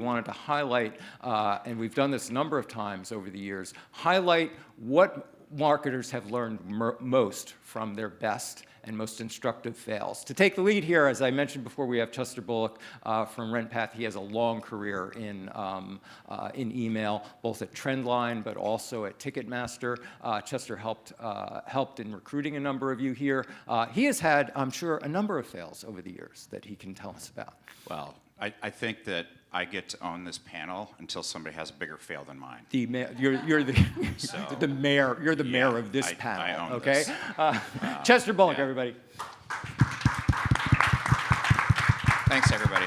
wanted to highlight, and we've done this a number of times over the years, highlight what marketers have learned most from their best and most instructive fails. To take the lead here, as I mentioned before, we have Chester Bullock from RentPath. He has a long career in email, both at Trendline but also at Ticketmaster. Chester helped in recruiting a number of you here. He has had, I'm sure, a number of fails over the years that he can tell us about. Well, I think that I get to own this panel until somebody has a bigger fail than mine. You're the So, the mayor. You're the mayor of this panel. I own okay. This. Chester Bullock, yeah. Everybody. Thanks, everybody.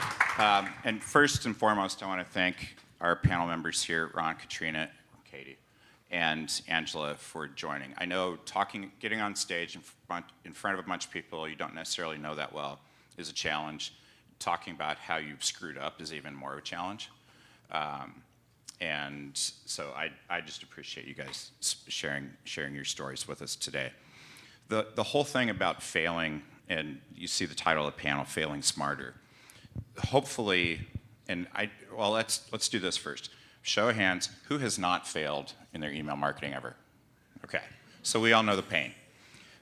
And first and foremost, I want to thank our panel members here, Ron, Katrina, Katie, and Angela for joining. I know getting on stage in front of a bunch of people you don't necessarily know that well is a challenge. Talking about how you've screwed up is even more of a challenge. And so I just appreciate you guys sharing your stories with us today. The whole thing about failing, and you see the title of the panel, Failing Smarter. Hopefully, well, let's do this first. Show of hands, who has not failed in their email marketing ever? Okay, so we all know the pain.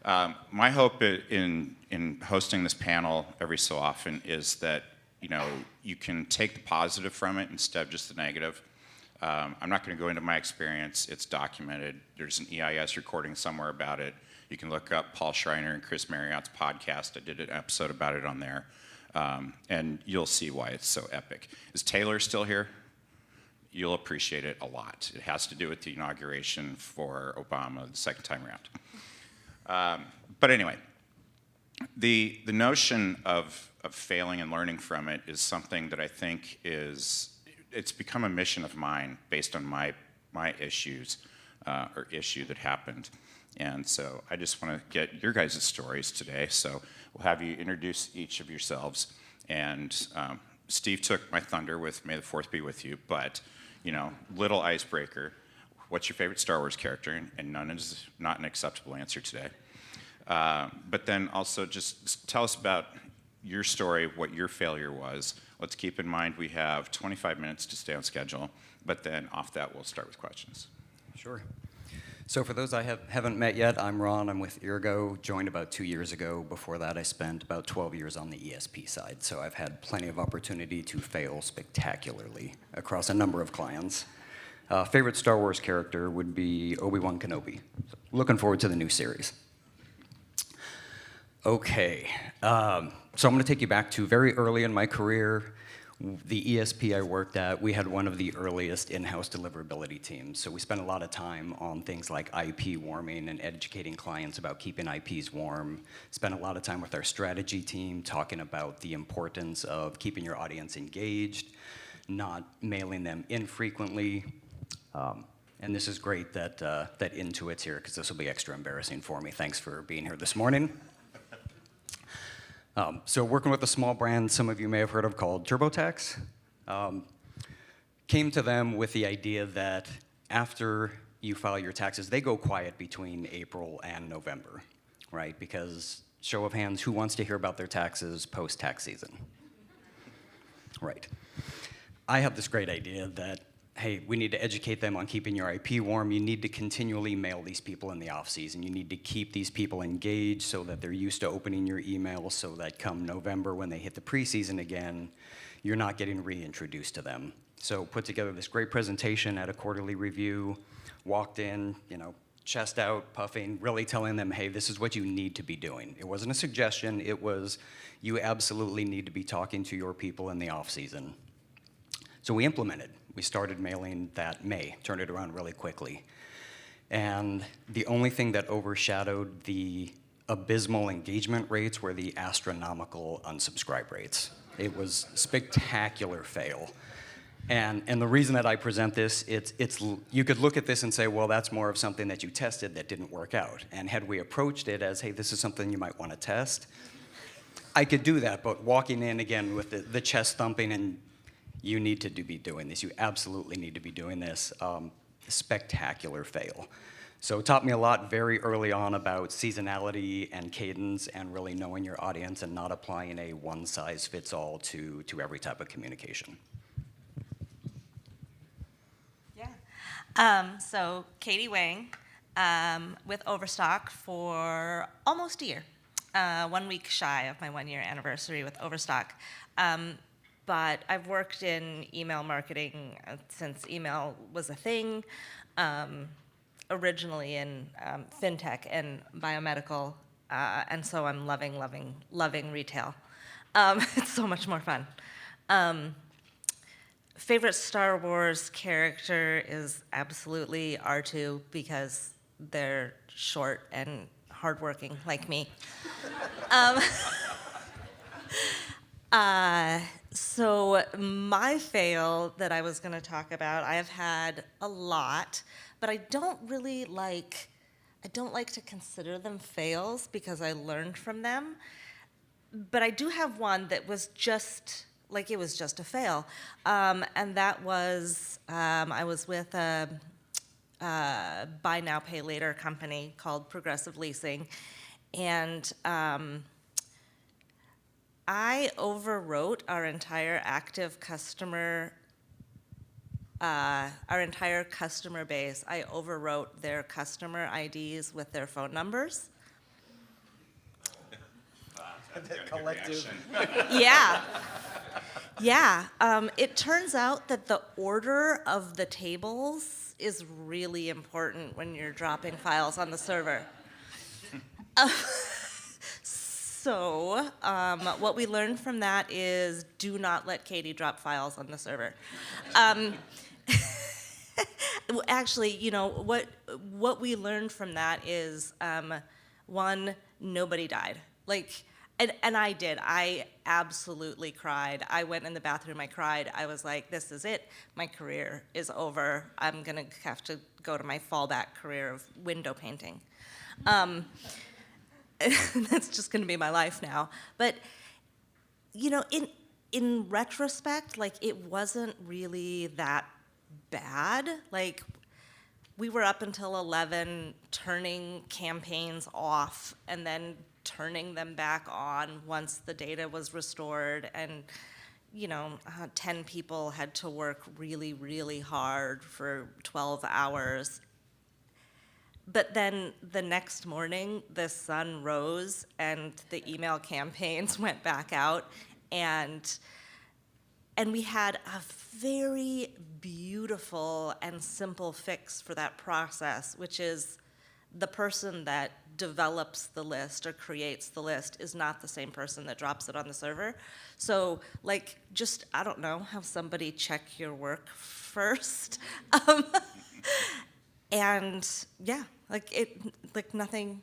My hope in hosting this panel every so often is that you can take the positive from it instead of just the negative. I'm not going to go into my experience. It's documented. There's an EIS recording somewhere about it. You can look up Paul Schreiner and Chris Marriott's podcast. I did an episode about it on there. And you'll see why it's so epic. Is Taylor still here? You'll appreciate it a lot. It has to do with the inauguration for Obama the second time around. But anyway, the notion of failing and learning from it is something that I think it's become a mission of mine based on my issues or issue that happened. And so I just want to get your guys' stories today. So we'll have you introduce each of yourselves. And Steve took my thunder with May the 4th be with you, but little icebreaker. What's your favorite Star Wars character? And none is not an acceptable answer today. But then also just tell us about your story, what your failure was. Let's keep in mind we have 25 minutes to stay on schedule, but then off that we'll start with questions. Sure. So for those I haven't met yet, I'm Ron. I'm with Eargo, joined about 2 years ago. Before that, I spent about 12 years on the ESP side, so I've had plenty of opportunity to fail spectacularly across a number of clients. Favorite Star Wars character would be Obi-Wan Kenobi. So looking forward to the new series. Okay, so I'm going to take you back to very early in my career. The ESP I worked at, we had one of the earliest in-house deliverability teams. So we spent a lot of time on things like IP warming and educating clients about keeping IPs warm. Spent a lot of time with our strategy team talking about the importance of keeping your audience engaged, not mailing them infrequently. And this is great that Intuit's here, because this will be extra embarrassing for me. Thanks for being here this morning. So working with a small brand some of you may have heard of called TurboTax, came to them with the idea that after you file your taxes, they go quiet between April and November, right? Because show of hands, who wants to hear about their taxes post-tax season? Right. I have this great idea that, hey, we need to educate them on keeping your IP warm. You need to continually mail these people in the off-season. You need to keep these people engaged so that they're used to opening your emails so that come November when they hit the preseason again, you're not getting reintroduced to them. So put together this great presentation at a quarterly review, walked in, chest out, puffing, really telling them, hey, this is what you need to be doing. It wasn't a suggestion. It was, you absolutely need to be talking to your people in the off-season. So we implemented. We started mailing that May, turned it around really quickly. And the only thing that overshadowed the abysmal engagement rates were the astronomical unsubscribe rates. It was spectacular fail. And the reason that I present this, you could look at this and say, well, that's more of something that you tested that didn't work out. And had we approached it as, hey, this is something you might want to test, I could do that. But walking in again with the chest thumping and you need to be doing this. You absolutely need to be doing this. Spectacular fail. So it taught me a lot very early on about seasonality and cadence and really knowing your audience and not applying a one-size-fits-all to every type of communication. So Katie Wang with Overstock for almost a year. 1 week shy of my 1-year anniversary with Overstock. But I've worked in email marketing since email was a thing, originally in fintech and biomedical, and so I'm loving retail. It's so much more fun. Favorite Star Wars character is absolutely R2 because they're short and hardworking like me. So my fail that I was going to talk about, I have had a lot, but I don't like to consider them fails because I learned from them. But I do have one that was just it was just a fail, and that was I was with a buy now pay later company called Progressive Leasing, and I overwrote our entire active customer. Our entire customer base, I overwrote their customer IDs with their phone numbers. Collective. Yeah. Yeah. It turns out that the order of the tables is really important when you're dropping files on the server. So what we learned from that is do not let Katie drop files on the server. Actually, what we learned from that is, one, nobody died. And I did. I absolutely cried. I went in the bathroom, I cried. I was like, this is it. My career is over. I'm going to have to go to my fallback career of window painting. That's just going to be my life now. But, in retrospect, it wasn't really that bad. We were up until 11 turning campaigns off and then turning them back on once the data was restored, and 10 people had to work really, really hard for 12 hours. But then the next morning, the sun rose and the email campaigns went back out, and we had a very beautiful and simple fix for that process, which is the person that develops the list or creates the list is not the same person that drops it on the server. So, just, I don't know, have somebody check your work first. And yeah, nothing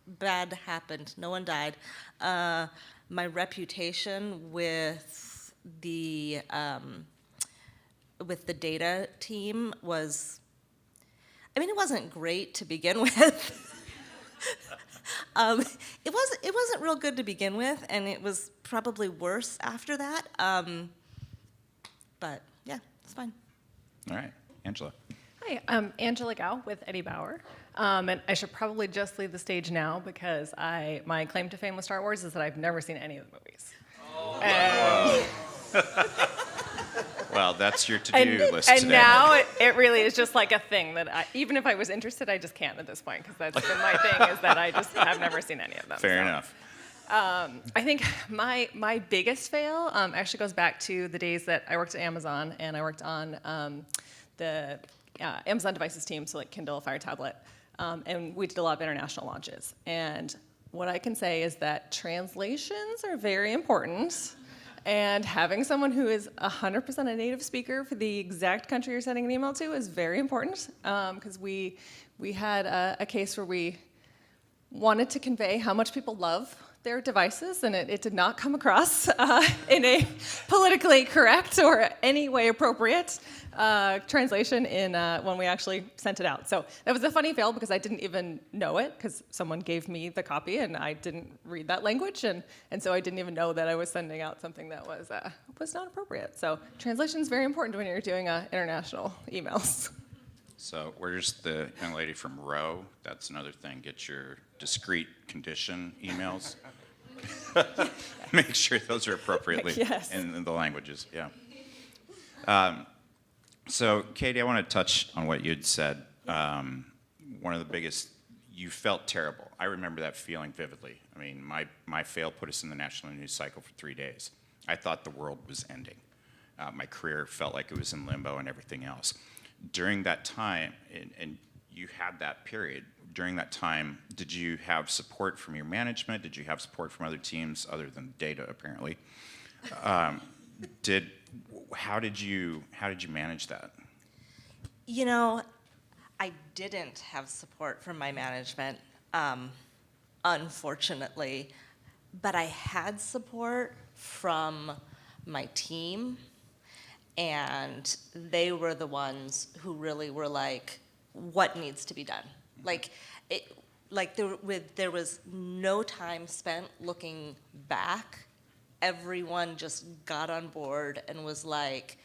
bad happened. No one died. My reputation with the data team was, it wasn't great to begin with. It wasn't real good to begin with, and it was probably worse after that. But yeah, it's fine. All right, Angela. Hi, I'm Angela Gao with Eddie Bauer. And I should probably just leave the stage now because my claim to fame with Star Wars is that I've never seen any of the movies. Well, that's your to-do list and today. now it really is just like a thing that even if I was interested, I just can't at this point because that's been my thing is that I just have never seen any of them. Fair enough. I think my biggest fail actually goes back to the days that I worked at Amazon, and I worked on the Amazon devices team, so Kindle, Fire Tablet, and we did a lot of international launches. And what I can say is that translations are very important, and having someone who is 100% a native speaker for the exact country you're sending an email to is very important, because we had a case where we wanted to convey how much people love their devices, and it did not come across in a politically correct or any way appropriate translation when we actually sent it out. So that was a funny fail because I didn't even know it because someone gave me the copy and I didn't read that language, and so I didn't even know that I was sending out something that was not appropriate. So translation is very important when you're doing international emails. So where's the young lady from Roe? That's another thing. Get your discrete condition emails. Make sure those are appropriately Yes. in the languages. Yeah. So, Katie, I want to touch on what you'd said. One of the biggest, you felt terrible. I remember that feeling vividly. I mean, my fail put us in the national news cycle for 3 days. I thought the world was ending. My career felt like it was in limbo and everything else. During that time, and you had that period, during that time, did you have support from your management? Did you have support from other teams other than data, apparently? How did you manage that? You know, I didn't have support from my management, unfortunately, but I had support from my team, and they were the ones who really were like, what needs to be done? There was no time spent looking back. Everyone just got on board and was like,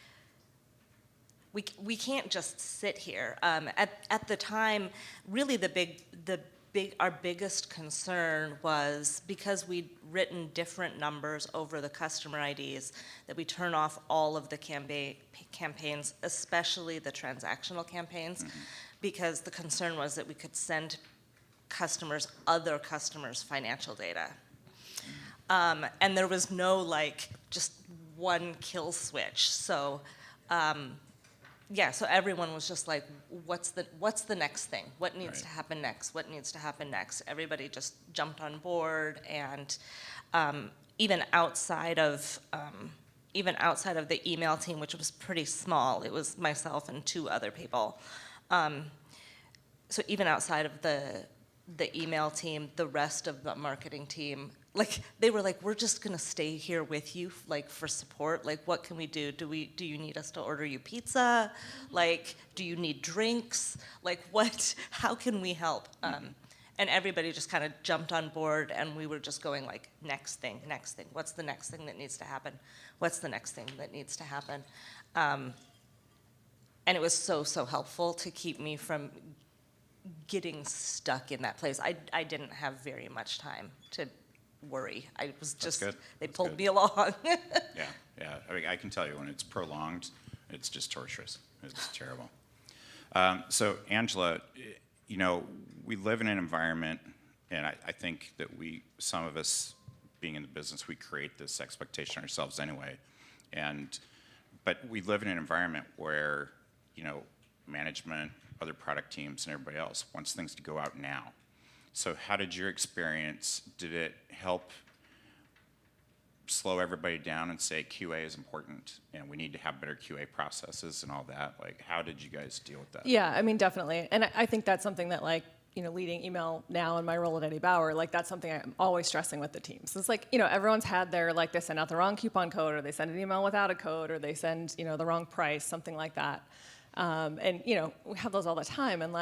we can't just sit here. At the time, really our biggest concern was because we'd written different numbers over the customer IDs, that we turn off all of the campaigns, especially the transactional campaigns, because the concern was that we could send other customers' financial data. And there was no just one kill switch. So so everyone was just like, what's the next thing? What needs to happen next? What needs to happen next? Everybody just jumped on board, and even outside of the email team, which was pretty small, it was myself and 2 other people. So even outside of the email team, the rest of the marketing team, they were like, we're just gonna stay here with you, for support. What can we do? Do you need us to order you pizza? Do you need drinks? How can we help? And everybody just kind of jumped on board, and we were just going next thing. What's the next thing that needs to happen? What's the next thing that needs to happen? And it was so helpful to keep me from getting stuck in that place. I didn't have very much time to worry. I was just, they pulled me along. Yeah. I mean, I can tell you when it's prolonged, it's just torturous. It's terrible. So, Angela, we live in an environment, and I think that some of us being in the business, we create this expectation ourselves anyway. But we live in an environment where, management, other product teams, and everybody else wants things to go out now. So how did your experience, did it help slow everybody down and say QA is important and we need to have better QA processes and all that? How did you guys deal with that? Yeah, I mean, definitely. And I think that's something that leading email now in my role at Eddie Bauer, that's something I'm always stressing with the teams. It's everyone's had their, they send out the wrong coupon code, or they send an email without a code, or they send, the wrong price, something like that. And we have those all the time, and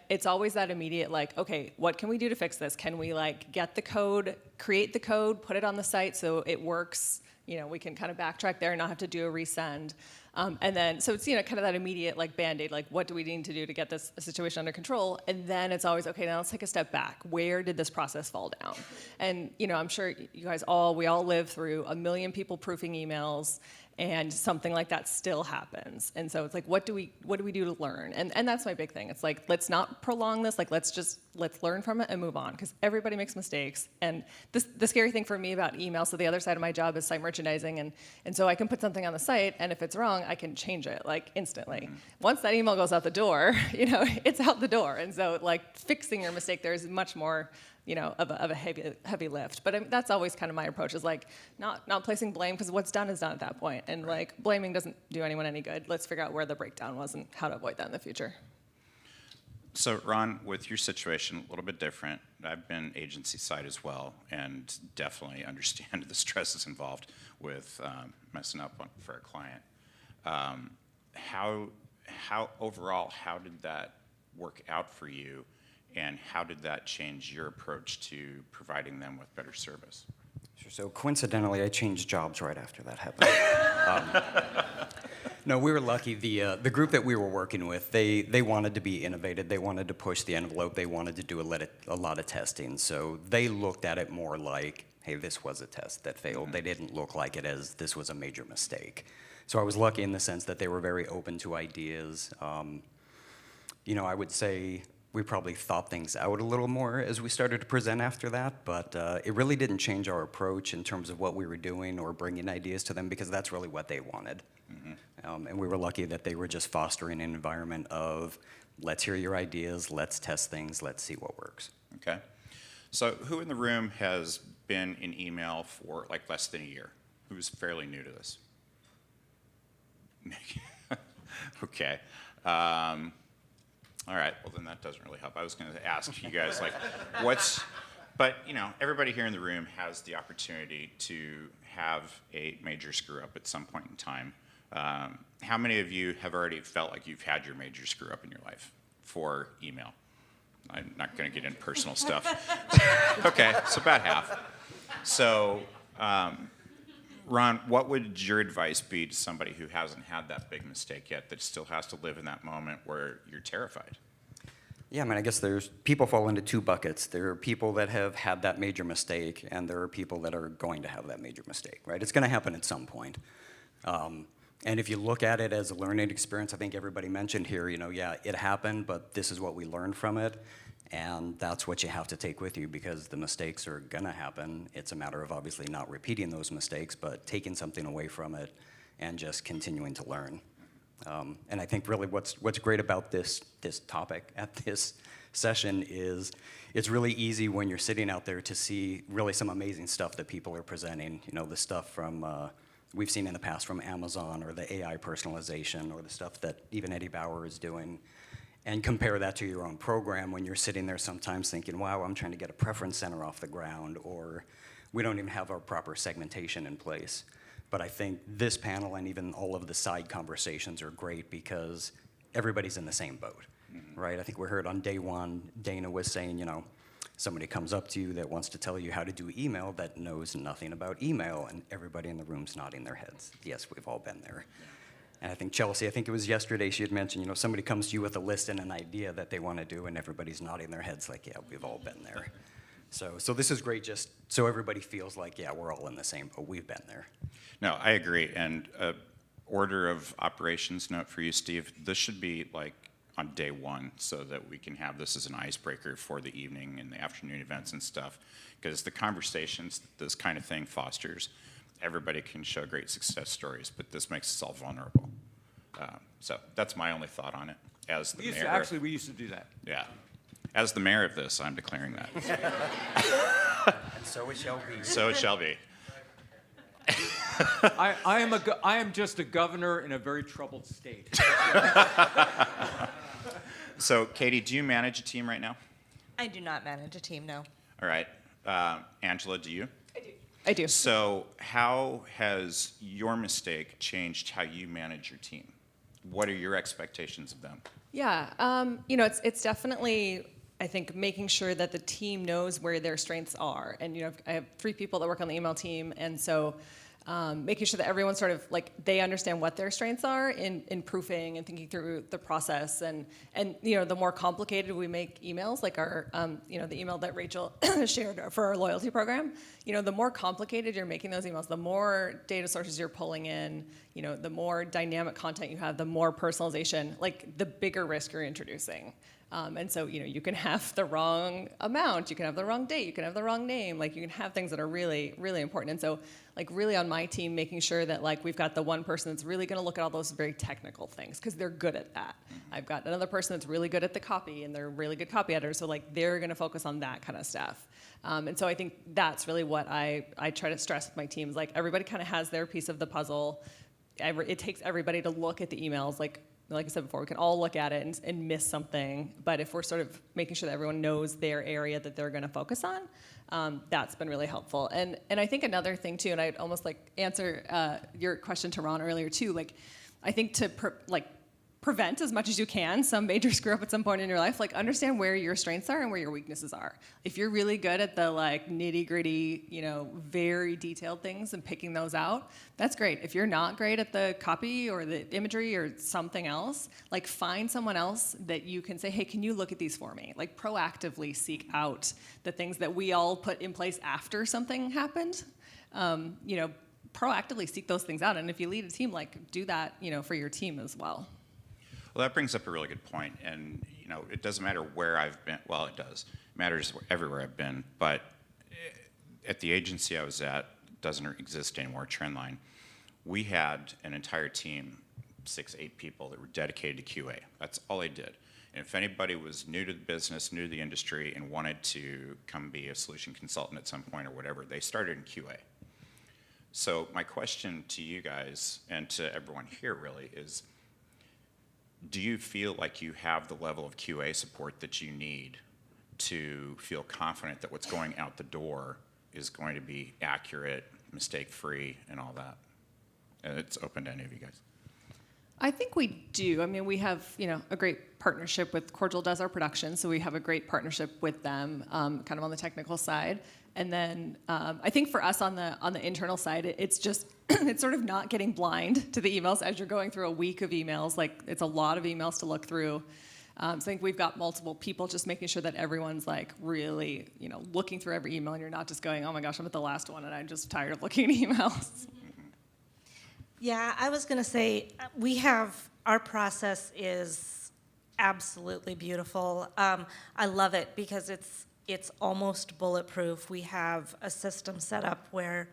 it's always that immediate okay, what can we do to fix this? Can we get the code, create the code, put it on the site so it works? We can kind of backtrack there and not have to do a resend. And then so it's kind of that immediate Band-Aid, what do we need to do to get this situation under control? And then it's always, okay, now let's take a step back. Where did this process fall down? And I'm sure you guys we all live through 1 million people proofing emails, and something like that still happens. And so it's what do we do to learn? And that's my big thing. It's let's not prolong this. Let's learn from it and move on, because everybody makes mistakes. And the scary thing for me about email, so the other side of my job is site merchandising, and so I can put something on the site, and if it's wrong, I can change it instantly. Once that email goes out the door, it's out the door. And so fixing your mistake there is much more of a heavy lift. But that's always kind of my approach, is not placing blame, because what's done is done at that point. And blaming doesn't do anyone any good. Let's figure out where the breakdown was and how to avoid that in the future. So, Ron, with your situation, a little bit different. I've been agency side as well, and definitely understand the stresses involved with messing up for a client. How overall, how did that work out for you? And how did that change your approach to providing them with better service? Sure. So coincidentally, I changed jobs right after that happened. No, we were lucky. The group that we were working with, they wanted to be innovative. They wanted to push the envelope. They wanted to do a lot of testing. So they looked at it more like, hey, this was a test that failed. They didn't look like it as this was a major mistake. So I was lucky in the sense that they were very open to ideas. You know, I would say we probably thought things out a little more as we started to present after that, but it really didn't change our approach in terms of what we were doing or bringing ideas to them, because that's really what they wanted. And we were lucky that they were just fostering an environment of, let's hear your ideas, let's test things, let's see what works. Okay. So who in the room has been in email for like less than a year? Who's fairly new to this? Okay. All right, well then that doesn't really help. I was going to ask you guys, like, but you know, everybody here in the room has the opportunity to have a major screw up at some point in time. How many of you have already felt like you've had your major screw up in your life for email? I'm not going to get into personal stuff. Okay, so about half. So, Ron, what would your advice be to somebody who hasn't had that big mistake yet, that still has to live in that moment where you're terrified? Yeah, I mean, I guess people fall into two buckets. There are people that have had that major mistake, and there are people that are going to have that major mistake, right? It's going to happen at some point. And if you look at it as a learning experience, I think everybody mentioned here, you know, yeah, it happened, but this is what we learned from it. And that's what you have to take with you, because the mistakes are going to happen. It's a matter of obviously not repeating those mistakes, but taking something away from it and just continuing to learn. And I think really what's great about this topic at this session is it's really easy when you're sitting out there to see really some amazing stuff that people are presenting. You know, the stuff from we've seen in the past from Amazon, or the AI personalization, or the stuff that even Eddie Bauer is doing. And compare that to your own program when you're sitting there sometimes thinking, wow, I'm trying to get a preference center off the ground, or we don't even have our proper segmentation in place. But I think this panel and even all of the side conversations are great because everybody's in the same boat, right? I think we heard on day one, Dana was saying, you know, somebody comes up to you that wants to tell you how to do email that knows nothing about email, and everybody in the room's nodding their heads. Yes, we've all been there. And I think Chelsea, I think it was yesterday, she had mentioned, you know, somebody comes to you with a list and an idea that they want to do, and everybody's nodding their heads like, yeah, we've all been there. So this is great, just so everybody feels like, yeah, we're all in the same boat. We've been there. No, I agree. And order of operations note for you, Steve, this should be like on day one, so that we can have this as an icebreaker for the evening and the afternoon events and stuff. Because the conversations this kind of thing fosters, everybody can show great success stories, but this makes us all vulnerable. So that's my only thought on it. As the mayor, we used to do that. yeah. As the mayor of this, I'm declaring that. And so it shall be. So it shall be. I am just a governor in a very troubled state. So, Katie, do you manage a team right now? I do not manage a team, no. All right. Angela, do you? I do. So how has your mistake changed how you manage your team? What are your expectations of them? Yeah, you know, it's definitely, I think, making sure that the team knows where their strengths are. And, you know, I have 3 people that work on the email team, and so making sure that everyone sort of, like, they understand what their strengths are in proofing and thinking through the process. And you know, the more complicated we make emails, like our, you know, the email that Rachel shared for our loyalty program, you know, the more complicated you're making those emails, the more data sources you're pulling in, you know, the more dynamic content you have, the more personalization, like the bigger risk you're introducing. And so, you know, you can have the wrong amount, you can have the wrong date, you can have the wrong name, like you can have things that are really, really important. And so, like, really on my team, making sure that, like, we've got the one person that's really gonna look at all those very technical things, because they're good at that. I've got another person that's really good at the copy, and they're really good copy editors, so, like, they're gonna focus on that kind of stuff. And so I think that's really what I try to stress with my teams. Like, everybody kind of has their piece of the puzzle. It takes everybody to look at the emails, like I said before, we can all look at it and miss something, but if we're sort of making sure that everyone knows their area that they're gonna focus on, that's been really helpful. And I think another thing too, and I'd almost like answer your question to Ron earlier too, like, I think to prevent as much as you can some major screw up at some point in your life, like, understand where your strengths are and where your weaknesses are. If you're really good at the, like, nitty gritty, you know, very detailed things and picking those out, that's great. If you're not great at the copy or the imagery or something else, like, find someone else that you can say, hey, can you look at these for me? Like, proactively seek out the things that we all put in place after something happened. You know, proactively seek those things out. And if you lead a team, like do that, for your team as well. Well, that brings up a really good point. And, it doesn't matter where I've been. Well, it does. It matters everywhere I've been. But at the agency I was at, doesn't exist anymore, Trendline, we had an entire team, 6, 8 people that were dedicated to QA. That's all they did. And if anybody was new to the business, new to the industry, and wanted to come be a solution consultant at some point or whatever, they started in QA. So my question to you guys and to everyone here really is, do you feel like you have the level of QA support that you need to feel confident that what's going out the door is going to be accurate, mistake-free, and all that? And it's open to any of you guys. I think we do. I mean, we have, a great partnership with Cordial does our production, so we have a great partnership with them, kind of on the technical side. And then I think for us on the internal side, it's just it's sort of not getting blind to the emails as you're going through a week of emails. Like it's a lot of emails to look through. So I think we've got multiple people just making sure that everyone's like really, looking through every email, and you're not just going, oh my gosh, I'm at the last one and I'm just tired of looking at emails. Yeah, I was going to say our process is absolutely beautiful. I love it because it's almost bulletproof. We have a system set up where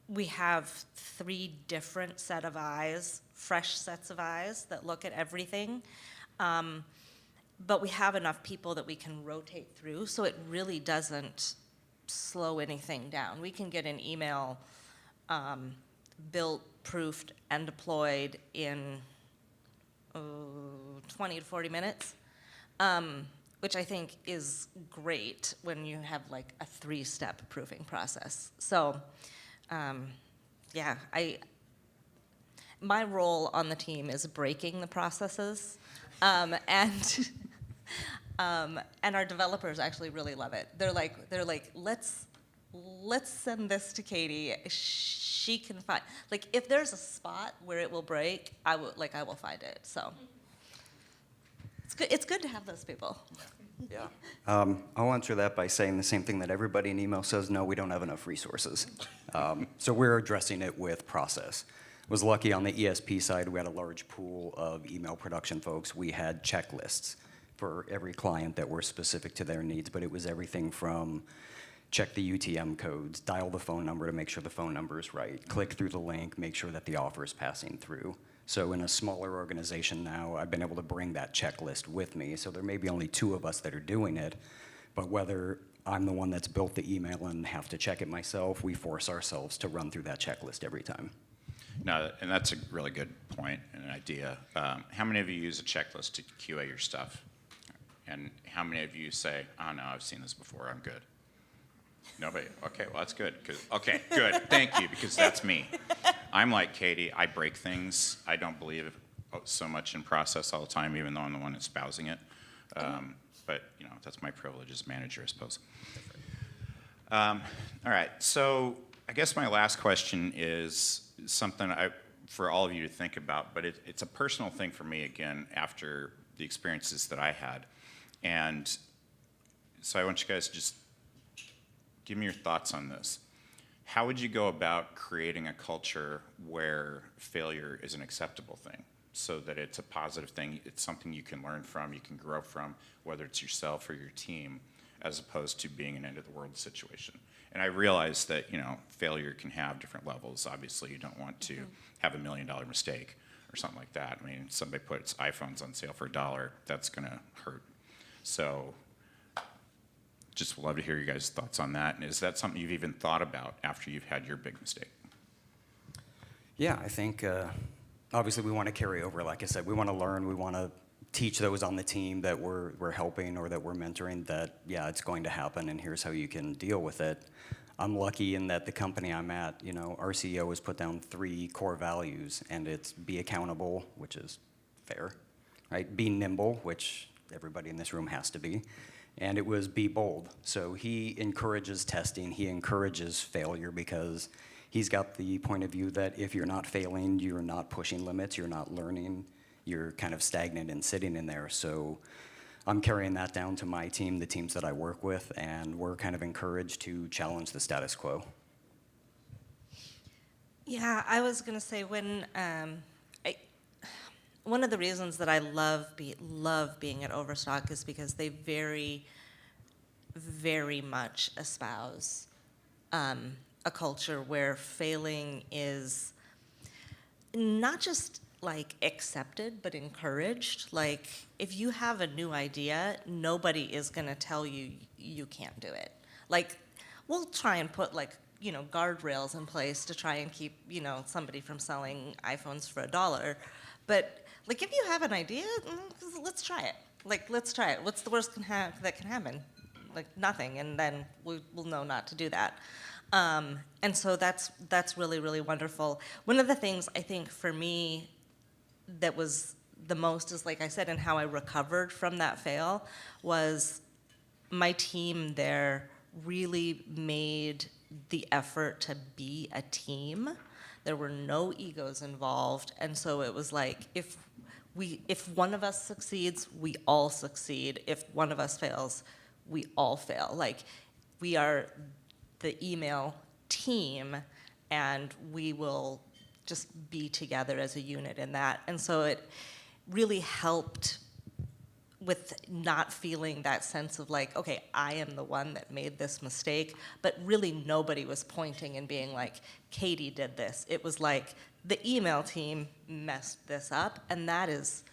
we have 3 different set of eyes, fresh sets of eyes that look at everything. But we have enough people that we can rotate through, so it really doesn't slow anything down. We can get an email built, proofed, and deployed in 20 to 40 minutes, which I think is great when you have like a 3-step proofing process. So, my role on the team is breaking the processes, and our developers actually really love it. They're like, let's send this to Katie. She can find, like, if there's a spot where it will break, I will find it. So it's good to have those people. Yeah. I'll answer that by saying the same thing that everybody in email says, no, we don't have enough resources. So we're addressing it with process. Was lucky on the ESP side, we had a large pool of email production folks. We had checklists for every client that were specific to their needs, but it was everything from check the UTM codes, dial the phone number to make sure the phone number is right, click through the link, make sure that the offer is passing through. So in a smaller organization now, I've been able to bring that checklist with me. So there may be only 2 of us that are doing it, but whether I'm the one that's built the email and have to check it myself, we force ourselves to run through that checklist every time. No, and that's a really good point and an idea. How many of you use a checklist to QA your stuff? And how many of you say, oh no, I've seen this before, I'm good? Nobody? Okay, well that's good. Okay, good, thank you, because that's me. I'm like Katie, I break things. I don't believe so much in process all the time, even though I'm the one espousing it. But that's my privilege as manager, I suppose. All right, so I guess my last question is something for all of you to think about, but it's a personal thing for me, again, after the experiences that I had. And so I want you guys to just give me your thoughts on this. How would you go about creating a culture where failure is an acceptable thing so that it's a positive thing, it's something you can learn from, you can grow from, whether it's yourself or your team, as opposed to being an end-of-the-world situation? And I realize that, failure can have different levels. Obviously, you don't want to have $1 million mistake or something like that. I mean, somebody puts iPhones on sale for $1, that's going to hurt. So just would love to hear you guys' thoughts on that. And is that something you've even thought about after you've had your big mistake? Yeah, I think obviously we want to carry over. Like I said, we want to learn. We want to teach those on the team that we're helping or that we're mentoring that, yeah, it's going to happen and here's how you can deal with it. I'm lucky in that the company I'm at, our CEO has put down 3 core values, and it's be accountable, which is fair, right? Be nimble, which everybody in this room has to be. And it was be bold. So he encourages testing, he encourages failure because he's got the point of view that if you're not failing, you're not pushing limits, you're not learning, you're kind of stagnant and sitting in there. So I'm carrying that down to my team, the teams that I work with, and we're kind of encouraged to challenge the status quo. Yeah, I was gonna say one of the reasons that I love being at Overstock is because they very, very much espouse a culture where failing is not just like accepted, but encouraged. Like, if you have a new idea, nobody is gonna tell you you can't do it. Like, we'll try and put like, guardrails in place to try and keep, somebody from selling iPhones for $1. But like, if you have an idea, let's try it. Like, let's try it. What's the worst that can happen? Like, nothing, and then we'll know not to do that. And so that's really, really wonderful. One of the things I think for me that was the most is, like I said, and how I recovered from that fail was my team there really made the effort to be a team. There were no egos involved, and so it was like, if one of us succeeds, we all succeed. If one of us fails, we all fail. Like, we are the email team, and we will just be together as a unit in that. And so it really helped with not feeling that sense of like, okay, I am the one that made this mistake, but really nobody was pointing and being like, Katie did this. It was like, the email team messed this up, and that is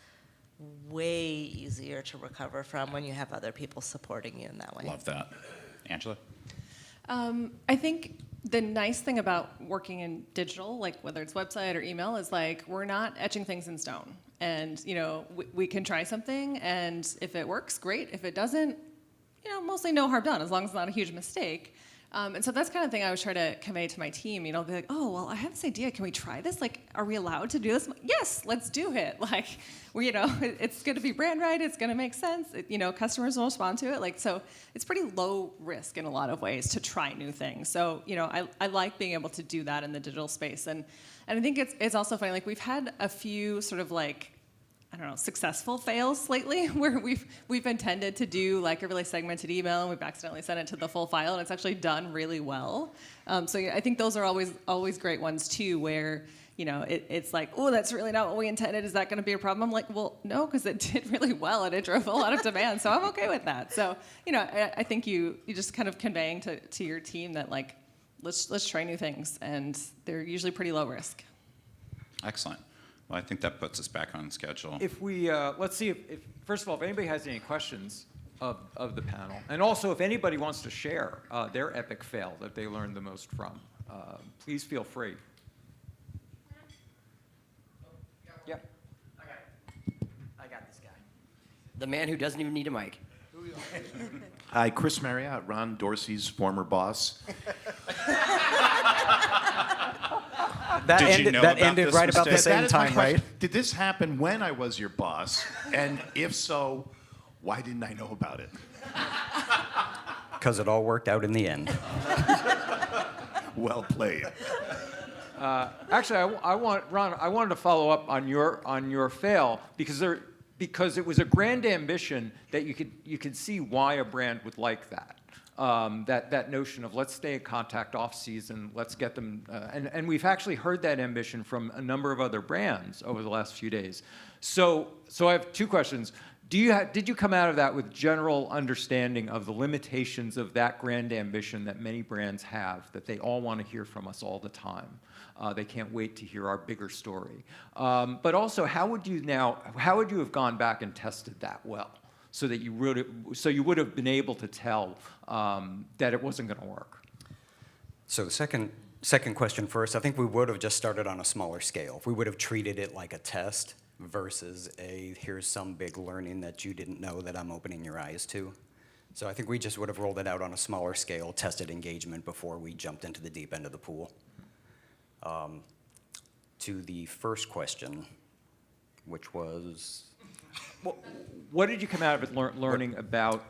way easier to recover from when you have other people supporting you in that way. Love that. Angela? I think the nice thing about working in digital, like whether it's website or email, is like we're not etching things in stone. And we can try something, and if it works, great. If it doesn't, mostly no harm done, as long as it's not a huge mistake. And so that's kind of thing I was trying to convey to my team. Be like, oh, well, I have this idea. Can we try this? Like, are we allowed to do this? Yes, let's do it. Like, it's going to be brand right. It's going to make sense. Customers will respond to it. Like, so it's pretty low risk in a lot of ways to try new things. So, I like being able to do that in the digital space. And I think it's also funny. Like, we've had a few sort of like, I don't know, successful fails lately where we've intended to do like a really segmented email and we've accidentally sent it to the full file and it's actually done really well. So I think those are always great ones too, where it's like, oh, that's really not what we intended. Is that going to be a problem? I'm like, well, no, because it did really well and it drove a lot of demand, so I'm okay with that. So I think you just kind of conveying to your team that like let's try new things, and they're usually pretty low risk. Excellent. Well, I think that puts us back on schedule. If we, let's see if first of all, if anybody has any questions of the panel, and also if anybody wants to share their epic fail that they learned the most from, please feel free. Yeah. I got this guy. The man who doesn't even need a mic. Hi, Chris Marriott, Ron Dorsey's former boss. That Did you ended, know that about ended this right about the mistake? same That is my time, question. right? Did this happen when I was your boss? And if so, why didn't I know about it? Because it all worked out in the end. Well played. Actually, Ron, I wanted to follow up on your fail because it was a grand ambition that you could see why a brand would like that. That notion of let's stay in contact off season, let's get them, and we've actually heard that ambition from a number of other brands over the last few days. So I have two questions. Did you come out of that with general understanding of the limitations of that grand ambition that many brands have, that they all want to hear from us all the time? They can't wait to hear our bigger story. But also, how would you have gone back and tested that well, so that you would have been able to tell that it wasn't going to work? So the second question first, I think we would have just started on a smaller scale. If we would have treated it like a test versus here's some big learning that you didn't know that I'm opening your eyes to. So I think we just would have rolled it out on a smaller scale, tested engagement before we jumped into the deep end of the pool. To the first question, which was... What did you come out of it learning about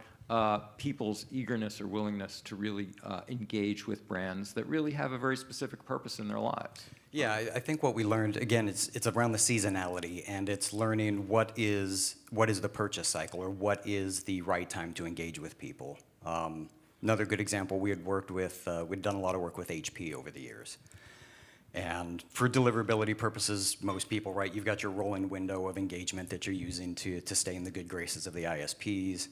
people's eagerness or willingness to really engage with brands that really have a very specific purpose in their lives? Yeah, I think what we learned, again, it's around the seasonality, and it's learning what is the purchase cycle, or what is the right time to engage with people. Another good example, we'd done a lot of work with HP over the years. And for deliverability purposes, most people, right, you've got your rolling window of engagement that you're using to stay in the good graces of the ISPs.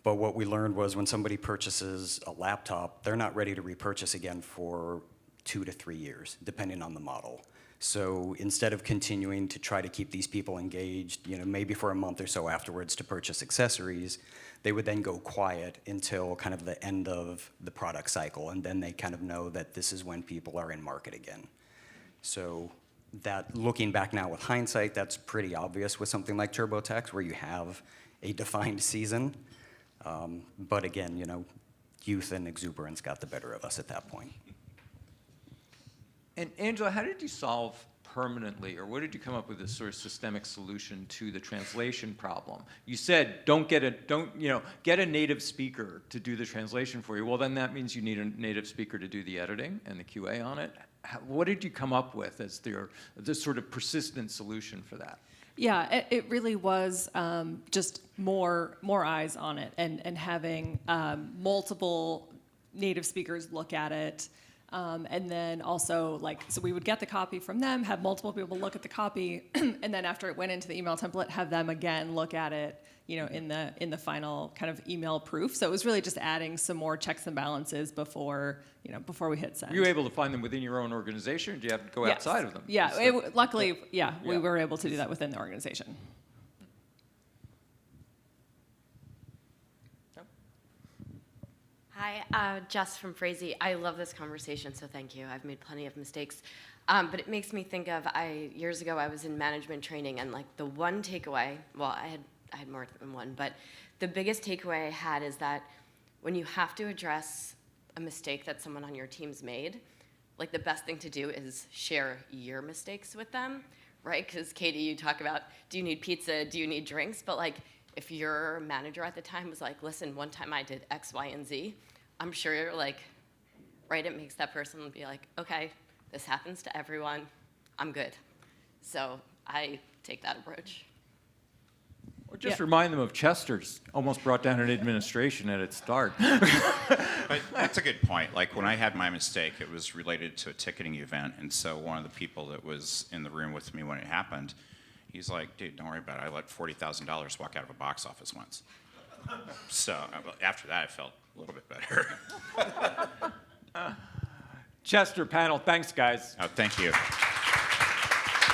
But what we learned was when somebody purchases a laptop, they're not ready to repurchase again for 2 to 3 years, depending on the model. So instead of continuing to try to keep these people engaged, maybe for a month or so afterwards to purchase accessories, they would then go quiet until kind of the end of the product cycle, and then they kind of know that this is when people are in market again. So that, looking back now with hindsight, that's pretty obvious with something like TurboTax, where you have a defined season. But again, youth and exuberance got the better of us at that point. And Angela, how did you solve permanently, or what did you come up with this sort of systemic solution to the translation problem? You said get a native speaker to do the translation for you. Well, then that means you need a native speaker to do the editing and the QA on it. What did you come up with as this sort of persistent solution for that? Yeah, it really was just more eyes on it, and having multiple native speakers look at it. And then also, so we would get the copy from them, have multiple people look at the copy, and then after it went into the email template, have them again look at it, in the final kind of email proof. So it was really just adding some more checks and balances before we hit send. Were you able to find them within your own organization, or do you have to go Yes. outside of them? Yeah, luckily, Yeah. we were able to do that within the organization. Hi, Jess from Frazee. I love this conversation, so thank you. I've made plenty of mistakes. But it makes me think of, years ago I was in management training, and the one takeaway, well, I had more than one, but the biggest takeaway I had is that when you have to address a mistake that someone on your team's made, the best thing to do is share your mistakes with them, right? Because Katie, you talk about, do you need pizza, do you need drinks? But if your manager at the time was like, listen, one time I did X, Y, and Z, I'm sure right, it makes that person be like, okay, this happens to everyone, I'm good. So I take that approach. Or just remind them of Chester's almost brought down an administration at its start. But that's a good point. When I had my mistake, it was related to a ticketing event, and so one of the people that was in the room with me when it happened, he's like, dude, don't worry about it. I let $40,000 walk out of a box office once. So after that, I felt a little bit better. Chester, panel, thanks, guys. Thank you.